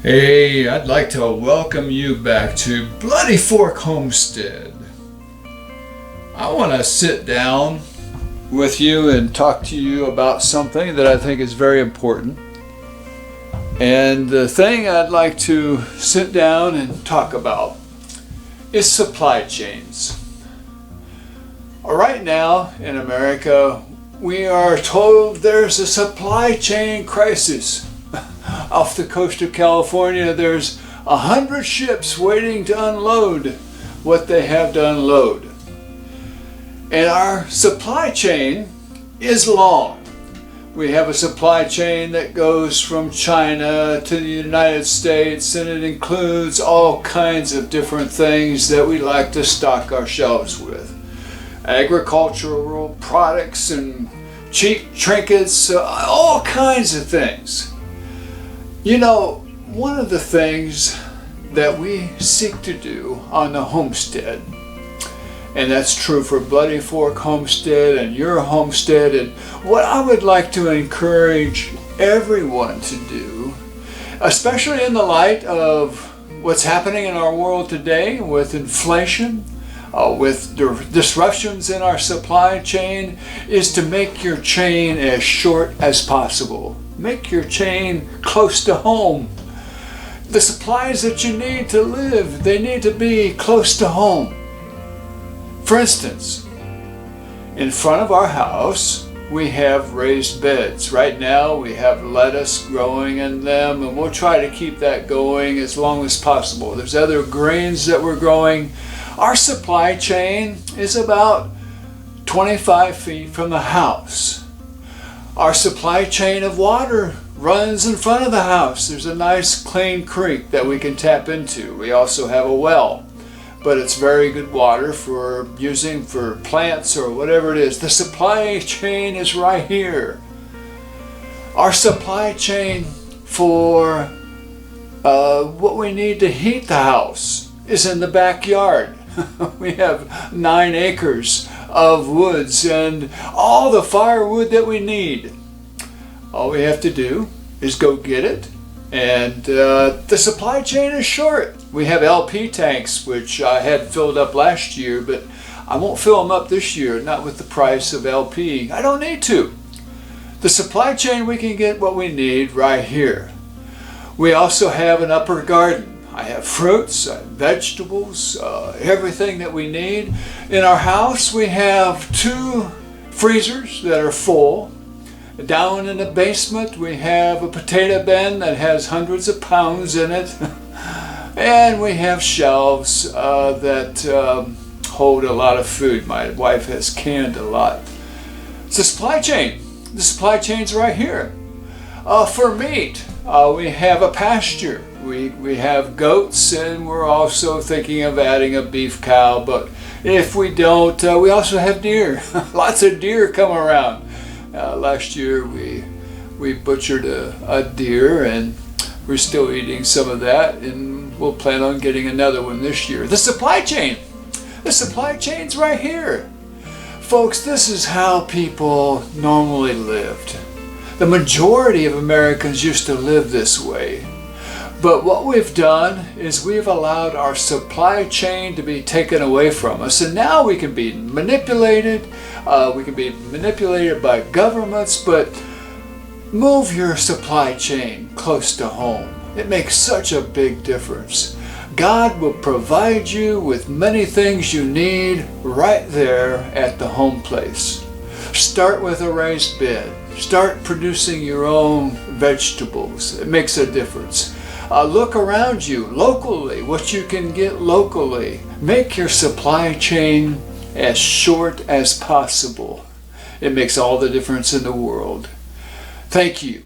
Hey, I'd like to welcome you back to Bloody Fork Homestead. I want to sit down with you and talk to you about something that I think is very important. And the thing I'd like to sit down and talk about is supply chains. Right now in America, we are told there's a supply chain crisis. Off the coast of California, there's 100 ships waiting to unload what they have to unload. And our supply chain is long. We have a supply chain that goes from China to the United States, and it includes all kinds of different things that we like to stock our shelves with. Agricultural products and cheap trinkets, all kinds of things. You know, one of the things that we seek to do on the homestead, and that's true for Bloody Fork Homestead and your homestead, and what I would like to encourage everyone to do, especially in the light of what's happening in our world today with inflation, with disruptions in our supply chain, is to make your chain as short as possible. Make your chain close to home. The supplies that you need to live, they need to be close to home. For instance, in front of our house, we have raised beds. Right now, we have lettuce growing in them, and we'll try to keep that going as long as possible. There's other grains that we're growing. Our supply chain is about 25 feet from the house. Our supply chain of water runs in front of the house. There's a nice clean creek that we can tap into. We also have a well, but it's very good water for using for plants or whatever it is. The supply chain is right here. Our supply chain for what we need to heat the house is in the backyard. We have 9 acres of woods and all the firewood that we need. All we have to do is go get it, and the supply chain is short. We have LP tanks, which I had filled up last year, but I won't fill them up this year, not with the price of LP. I don't need to. The supply chain, we can get what we need right here. We also have an upper garden. I have fruits, vegetables, everything that we need. In our house, we have 2 freezers that are full. Down in the basement, we have a potato bin that has hundreds of pounds in it. And we have shelves that hold a lot of food. My wife has canned a lot. It's a supply chain. The supply chain's right here. For meat, we have a pasture. We have goats, and we're also thinking of adding a beef cow, but if we don't, we also have deer. Lots of deer come around. Last year we butchered a deer, and we're still eating some of that, and we'll plan on getting another one this year. The supply chain. The supply chain's right here. Folks, this is how people normally lived. The majority of Americans used to live this way. But what we've done is we've allowed our supply chain to be taken away from us, and now we can be manipulated. We can be manipulated by governments, but move your supply chain close to home. It makes such a big difference. God will provide you with many things you need right there at the home place. Start with a raised bed. Start producing your own vegetables. It makes a difference. Look around you locally, what you can get locally. Make your supply chain as short as possible. It makes all the difference in the world. Thank you.